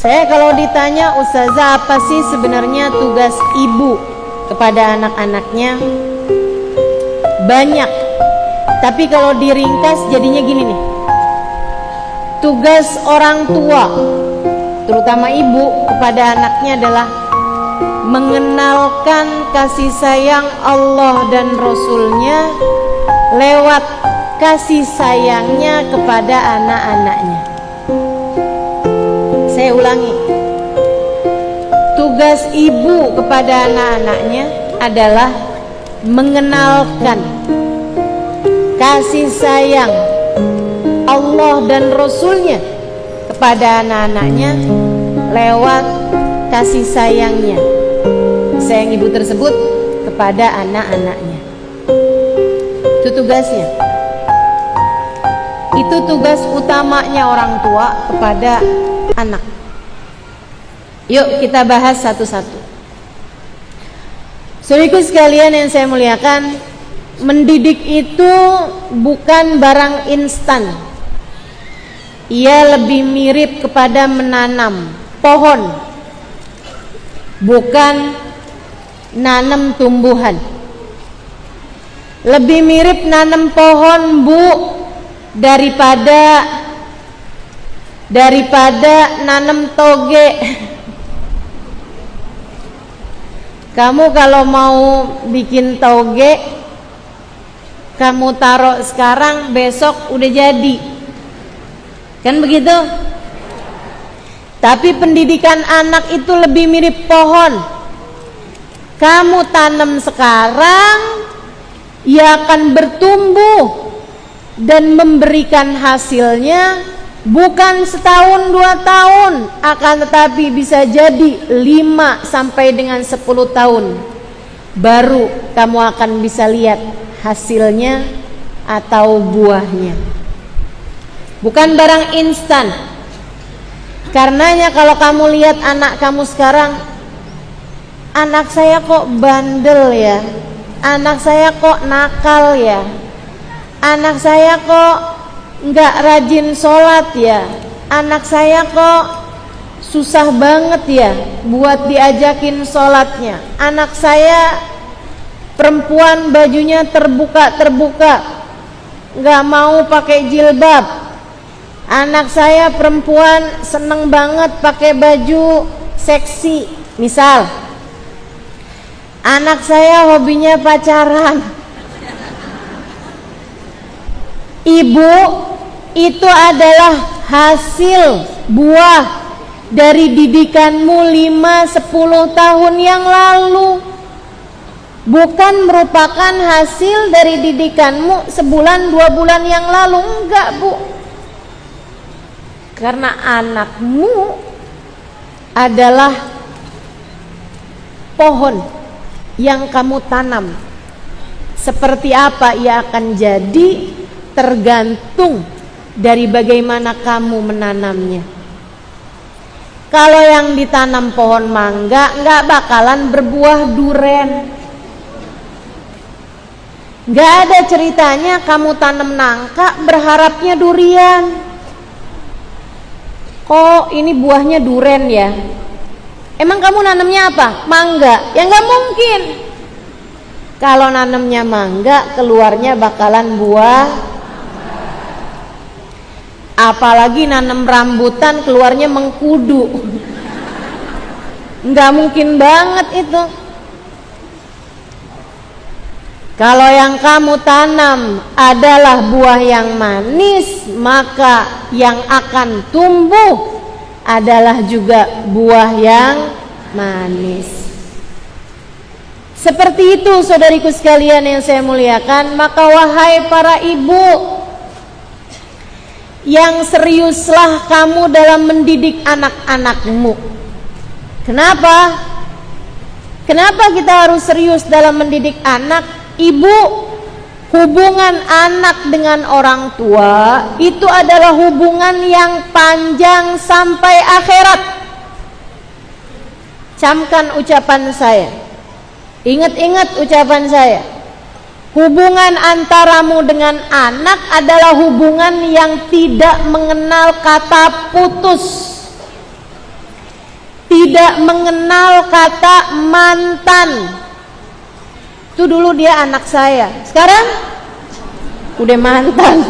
Saya kalau ditanya, Ustazah, apa sih sebenarnya tugas ibu kepada anak-anaknya? Banyak. Tapi kalau diringkas jadinya gini nih. Tugas orang tua, terutama ibu, kepada anaknya adalah mengenalkan kasih sayang Allah dan Rasulnya lewat kasih sayangnya kepada anak-anaknya. Saya ulangi, tugas ibu kepada anak-anaknya adalah mengenalkan kasih sayang Allah dan Rasulnya kepada anak-anaknya lewat kasih sayangnya sayang ibu tersebut kepada anak-anaknya. Itu tugasnya. Itu tugas utamanya orang tua kepada anak. Yuk kita bahas satu-satu. Saudaraku sekalian yang saya muliakan, mendidik itu bukan barang instan. Ia lebih mirip kepada menanam pohon, bukan nanam tumbuhan. Lebih mirip nanam pohon, Bu, daripada nanam toge. Kamu kalau mau bikin toge, kamu taruh sekarang, besok udah jadi, kan begitu? Tapi pendidikan anak itu lebih mirip pohon. Kamu tanam sekarang, ia akan bertumbuh dan memberikan hasilnya bukan setahun 2 tahun, akan tetapi bisa jadi 5 sampai dengan 10 tahun baru kamu akan bisa lihat hasilnya atau buahnya. Bukan barang instan. Karenanya kalau kamu lihat anak kamu sekarang, anak saya kok bandel ya, anak saya kok nakal ya, anak saya kok nggak rajin sholat ya, anak saya kok susah banget ya buat diajakin sholatnya, anak saya perempuan bajunya terbuka, nggak mau pakai jilbab, anak saya perempuan seneng banget pakai baju seksi, misal anak saya hobinya pacaran. Ibu, itu adalah hasil buah dari didikanmu 5-10 tahun yang lalu, bukan merupakan hasil dari didikanmu sebulan 2 bulan yang lalu. Enggak, Bu. Karena anakmu adalah pohon yang kamu tanam. Seperti apa ia akan jadi tergantung dari bagaimana kamu menanamnya. Kalau yang ditanam pohon mangga nggak bakalan berbuah duren. Nggak ada ceritanya kamu tanam nangka berharapnya durian. Kok ini buahnya duren ya? Emang kamu nanamnya apa? Mangga? Ya nggak mungkin. Kalau nanamnya mangga, keluarnya bakalan buah. Apalagi nanam rambutan, keluarnya mengkudu. Nggak mungkin banget itu. Kalau yang kamu tanam adalah buah yang manis, maka yang akan tumbuh adalah juga buah yang manis. Seperti itu saudariku sekalian yang saya muliakan. Maka wahai para ibu, yang seriuslah kamu dalam mendidik anak-anakmu. Kenapa? Kenapa kita harus serius dalam mendidik anak? Ibu, hubungan anak dengan orang tua itu adalah hubungan yang panjang sampai akhirat. Camkan ucapan saya. Ingat-ingat ucapan saya. Hubungan antaramu dengan anak adalah hubungan yang tidak mengenal kata putus. tidak mengenal kata mantan. Itu dulu dia anak saya, sekarang udah mantan.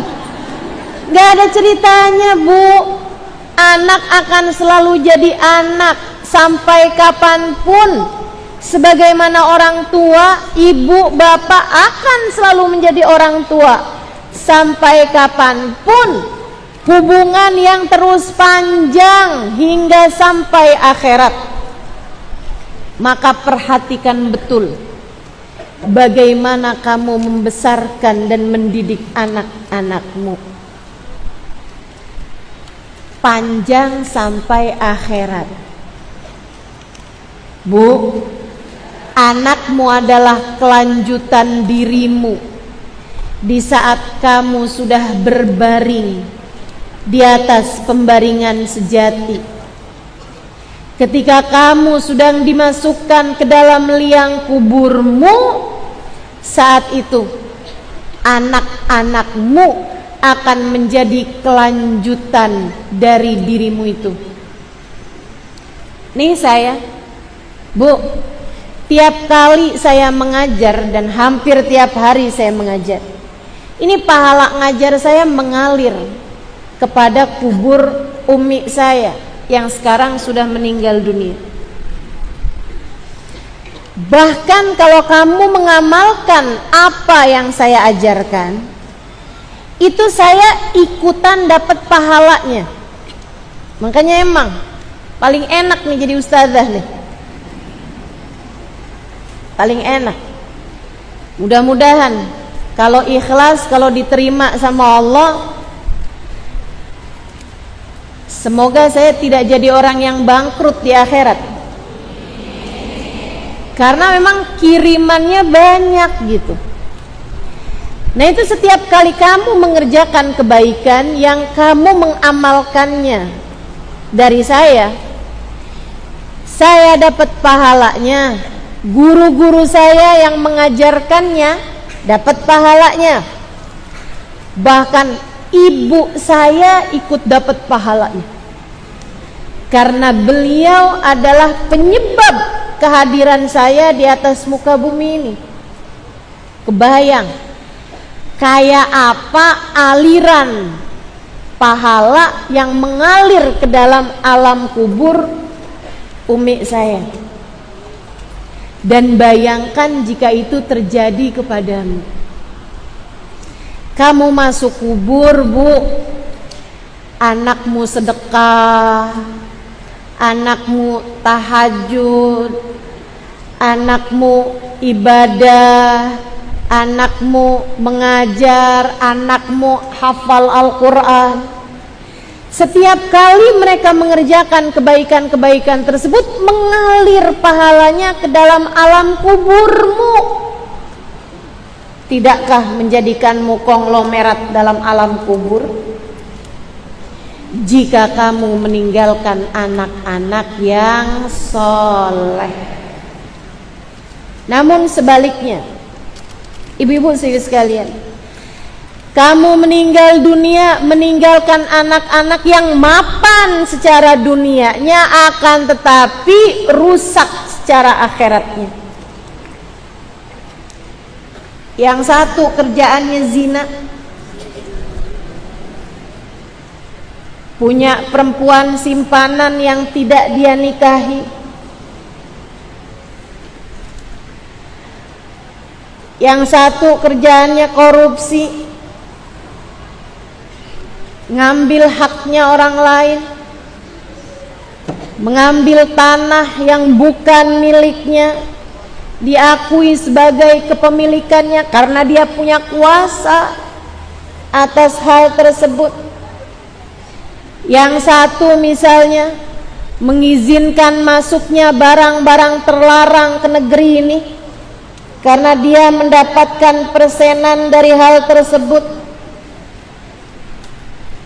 Gak ada ceritanya, Bu. Anak akan selalu jadi anak sampai kapanpun. Sebagaimana orang tua, ibu, bapak akan selalu menjadi orang tua sampai kapanpun. Hubungan yang terus panjang hingga sampai akhirat. Maka perhatikan betul bagaimana kamu membesarkan dan mendidik anak-anakmu. Panjang sampai akhirat. Bu, anakmu adalah kelanjutan dirimu di saat kamu sudah berbaring di atas pembaringan sejati. Ketika kamu sedang dimasukkan ke dalam liang kuburmu, saat itu anak-anakmu akan menjadi kelanjutan dari dirimu itu. Nih saya, Bu, tiap kali saya mengajar dan hampir tiap hari saya mengajar, ini pahala ngajar saya mengalir kepada kubur umi saya yang sekarang sudah meninggal dunia. Bahkan kalau kamu mengamalkan apa yang saya ajarkan, itu saya ikutan dapat pahalanya. Makanya emang paling enak nih jadi ustazah nih, paling enak. Mudah-mudahan kalau ikhlas, kalau diterima sama Allah, semoga saya tidak jadi orang yang bangkrut di akhirat. Karena memang kirimannya banyak gitu. Nah itu setiap kali kamu mengerjakan kebaikan yang kamu mengamalkannya dari saya dapat pahalanya. Guru-guru saya yang mengajarkannya dapat pahalanya. Bahkan ibu saya ikut dapat pahalanya. Karena beliau adalah penyebab kehadiran saya di atas muka bumi ini. Kebayang kayak apa aliran pahala yang mengalir ke dalam alam kubur umi saya. Dan bayangkan jika itu terjadi kepadamu. Kamu masuk kubur, Bu, anakmu sedekah, anakmu tahajud, anakmu ibadah, anakmu mengajar, anakmu hafal Al-Quran. Setiap kali mereka mengerjakan kebaikan-kebaikan tersebut, mengalir pahalanya ke dalam alam kuburmu. Tidakkah menjadikanmu konglomerat dalam alam kubur? Jika kamu meninggalkan anak-anak yang soleh. Namun sebaliknya, ibu-ibu sekalian, kamu meninggal dunia, meninggalkan anak-anak yang mapan secara dunianya, akan tetapi rusak secara akhiratnya. Yang satu kerjaannya zina, punya perempuan simpanan yang tidak dia nikahi, yang satu kerjaannya korupsi, ngambil haknya orang lain, mengambil tanah yang bukan miliknya, diakui sebagai kepemilikannya karena dia punya kuasa atas hal tersebut. Yang satu misalnya mengizinkan masuknya barang-barang terlarang ke negeri ini karena dia mendapatkan persenan dari hal tersebut.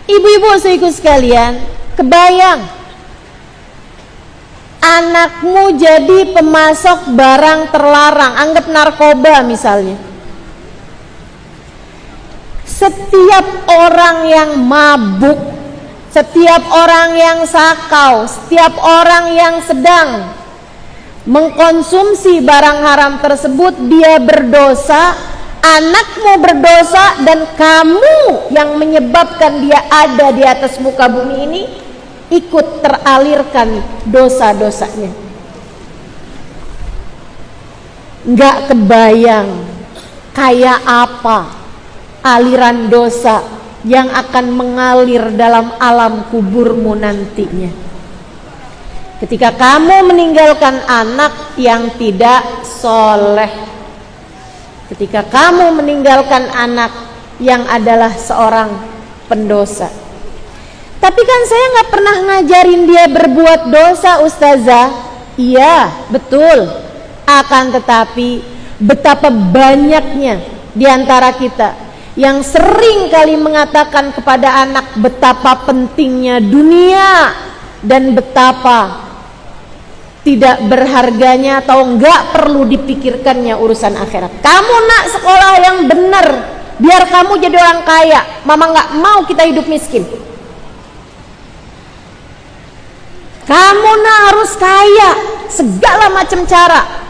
Ibu-ibu saudaraku sekalian, kebayang anakmu jadi pemasok barang terlarang, anggap narkoba misalnya. Setiap orang yang mabuk, Setiap orang yang sakau, setiap orang yang sedang mengkonsumsi barang haram tersebut, dia berdosa, anakmu berdosa, dan kamu yang menyebabkan dia ada di atas muka bumi ini ikut teralirkan dosa-dosanya. Nggak kebayang kayak apa aliran dosa yang akan mengalir dalam alam kuburmu nantinya. Ketika kamu meninggalkan anak yang tidak soleh, ketika kamu meninggalkan anak yang adalah seorang pendosa. Tapi kan saya nggak pernah ngajarin dia berbuat dosa, Ustazah. Iya, betul. Akan tetapi betapa banyaknya di antara kita yang sering kali mengatakan kepada anak betapa pentingnya dunia dan betapa tidak berharganya atau enggak perlu dipikirkannya urusan akhirat. Kamu nak sekolah yang benar biar kamu jadi orang kaya. Mama enggak mau kita hidup miskin. Kamu nak harus kaya segala macam cara.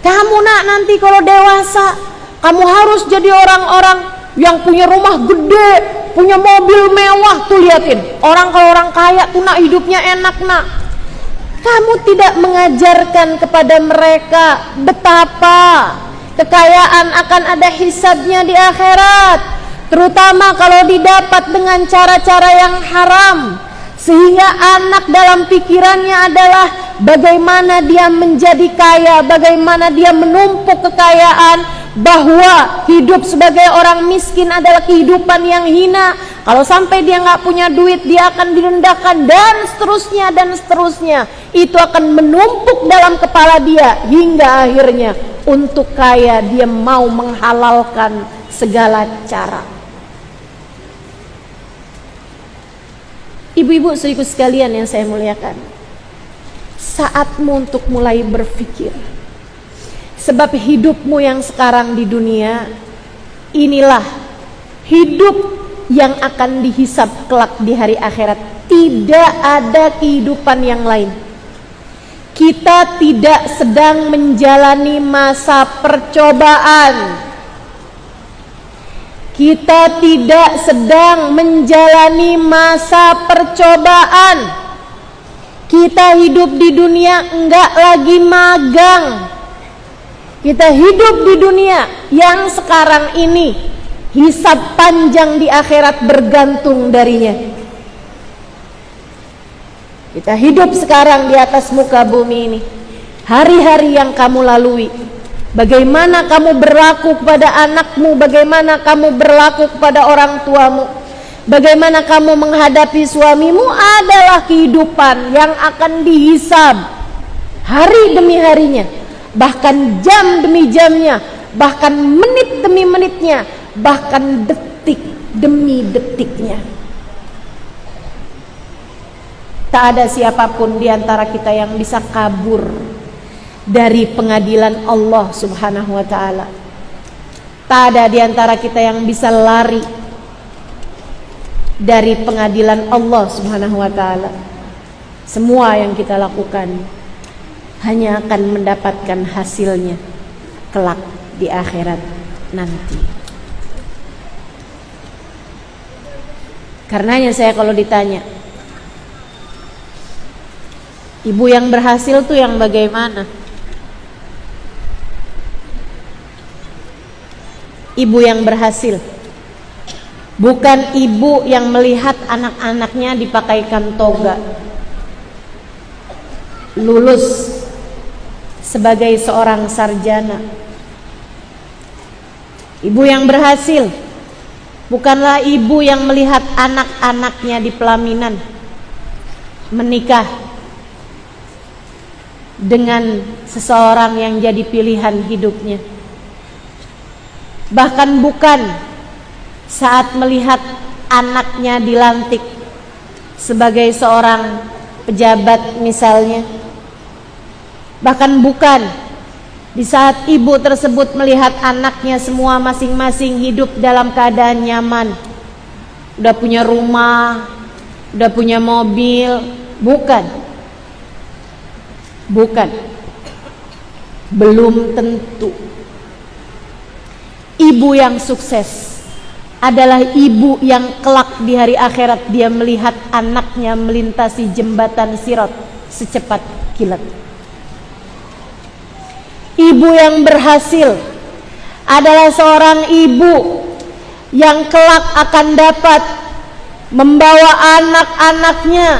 Kamu nak nanti kalau dewasa kamu harus jadi orang-orang yang punya rumah gede, punya mobil mewah. Tuh liatin orang, kalau orang kaya tuh nak hidupnya enak nak. Kamu tidak mengajarkan kepada mereka betapa kekayaan akan ada hisabnya di akhirat, terutama kalau didapat dengan cara-cara yang haram, sehingga anak dalam pikirannya adalah bagaimana dia menjadi kaya, bagaimana dia menumpuk kekayaan, bahwa hidup sebagai orang miskin adalah kehidupan yang hina. Kalau sampai dia nggak punya duit, dia akan direndahkan, dan seterusnya dan seterusnya. Itu akan menumpuk dalam kepala dia hingga akhirnya untuk kaya dia mau menghalalkan segala cara. Ibu-ibu saudaraku sekalian yang saya muliakan, saatmu untuk mulai berpikir. Sebab hidupmu yang sekarang di dunia inilah hidup yang akan dihisab kelak di hari akhirat. Tidak ada kehidupan yang lain. Kita tidak sedang menjalani masa percobaan. Kita tidak sedang menjalani masa percobaan. Kita hidup di dunia enggak lagi magang. Kita hidup di dunia yang sekarang ini hisab panjang di akhirat bergantung darinya. Kita hidup sekarang di atas muka bumi ini. Hari-hari yang kamu lalui, bagaimana kamu berlaku kepada anakmu, bagaimana kamu berlaku kepada orang tuamu, bagaimana kamu menghadapi suamimu adalah kehidupan yang akan dihisab hari demi harinya, bahkan jam demi jamnya, bahkan menit demi menitnya, bahkan detik demi detiknya. Tak ada siapapun di antara kita yang bisa kabur dari pengadilan Allah Subhanahu wa ta'ala. Tak ada di antara kita yang bisa lari dari pengadilan Allah Subhanahu wa ta'ala. Semua yang kita lakukan hanya akan mendapatkan hasilnya kelak di akhirat nanti. Karenanya saya kalau ditanya, ibu yang berhasil tuh yang bagaimana? Ibu yang berhasil bukan ibu yang melihat anak-anaknya dipakaikan toga, lulus sebagai seorang sarjana. Ibu yang berhasil bukanlah ibu yang melihat anak-anaknya di pelaminan menikah dengan seseorang yang jadi pilihan hidupnya. Bahkan bukan saat melihat anaknya dilantik sebagai seorang pejabat misalnya. Bahkan bukan di saat ibu tersebut melihat anaknya semua masing-masing hidup dalam keadaan nyaman, udah punya rumah, udah punya mobil. Bukan. Belum tentu. Ibu yang sukses adalah ibu yang kelak di hari akhirat dia melihat anaknya melintasi jembatan Sirat secepat kilat. Ibu yang berhasil adalah seorang ibu yang kelak akan dapat membawa anak-anaknya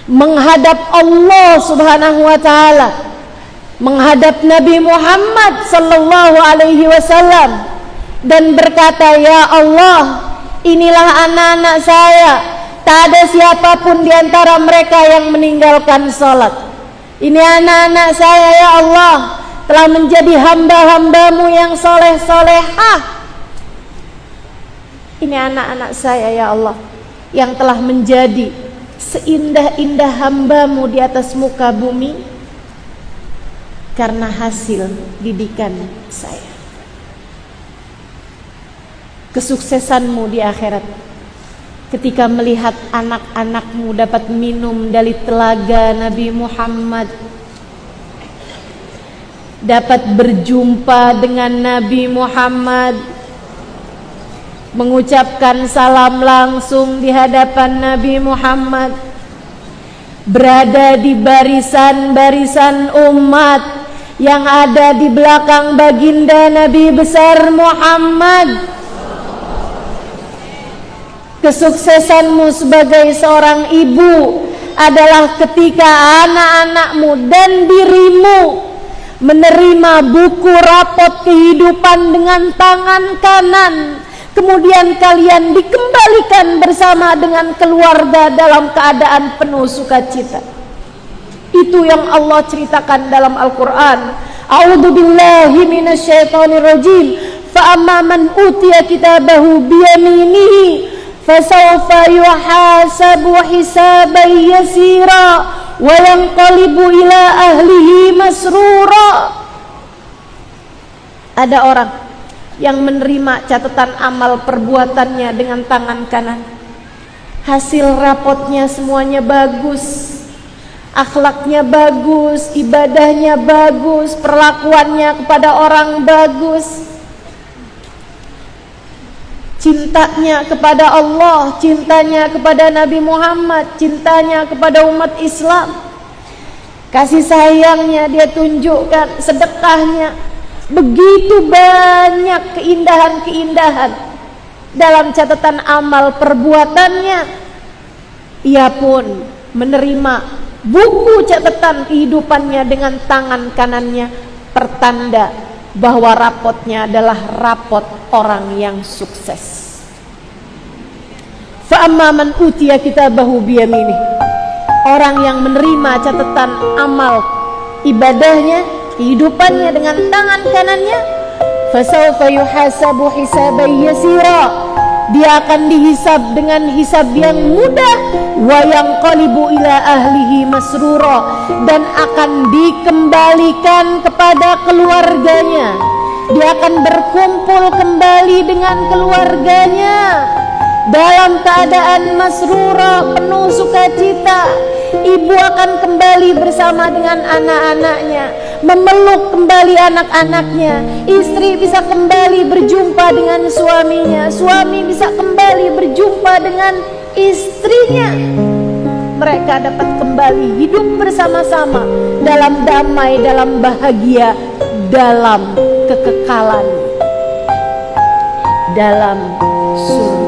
menghadap Allah Subhanahu wa taala, menghadap Nabi Muhammad sallallahu alaihi wasallam dan berkata, "Ya Allah, inilah anak-anak saya. Tak ada siapapun di antara mereka yang meninggalkan salat. Ini anak-anak saya ya Allah, telah menjadi hamba-hambamu yang soleh-solehah. Ini anak-anak saya ya Allah, yang telah menjadi seindah-indah hambamu di atas muka bumi karena hasil didikan saya." Kesuksesanmu di akhirat ketika melihat anak-anakmu dapat minum dari telaga Nabi Muhammad, dapat berjumpa dengan Nabi Muhammad, mengucapkan salam langsung di hadapan Nabi Muhammad, berada di barisan-barisan umat yang ada di belakang baginda Nabi besar Muhammad. Kesuksesanmu sebagai seorang ibu adalah ketika anak-anakmu dan dirimu menerima buku rapot kehidupan dengan tangan kanan, kemudian kalian dikembalikan bersama dengan keluarga dalam keadaan penuh sukacita. Itu yang Allah ceritakan dalam Al-Quran. A'udzubillahi minasyaitonirrajim. Fa amma man utiya kitabahu biyaminihi fasawfa yuhasabu hisaban yasira wa yanqalibu ila ahlihi masrura. Ada orang yang menerima catatan amal perbuatannya dengan tangan kanan. Hasil rapotnya semuanya bagus, akhlaknya bagus, ibadahnya bagus, perlakuannya kepada orang bagus, cintanya kepada Allah, cintanya kepada Nabi Muhammad, cintanya kepada umat Islam, kasih sayangnya dia tunjukkan, sedekahnya, begitu banyak keindahan-keindahan dalam catatan amal perbuatannya. Ia pun menerima buku catatan kehidupannya dengan tangan kanannya, pertanda bahwa rapotnya adalah rapot orang yang sukses. Fa amma man utiya kitabahu biyaminih, orang yang menerima catatan amal ibadahnya, kehidupannya dengan tangan kanannya, fasawfa yuhasabu hisaban yasira, dia akan dihisab dengan hisab yang mudah, wa yanqalibu ila ahlihi masrura, dan akan dikembalikan kepada keluarganya. Dia akan berkumpul kembali dengan keluarganya dalam keadaan masrura, penuh sukacita. Ibu akan kembali bersama dengan anak-anaknya, memeluk kembali anak-anaknya. Istri bisa kembali berjumpa dengan suaminya, suami bisa kembali berjumpa dengan istrinya. Mereka dapat kembali hidup bersama-sama dalam damai, dalam bahagia, dalam kekekalan, dalam surga.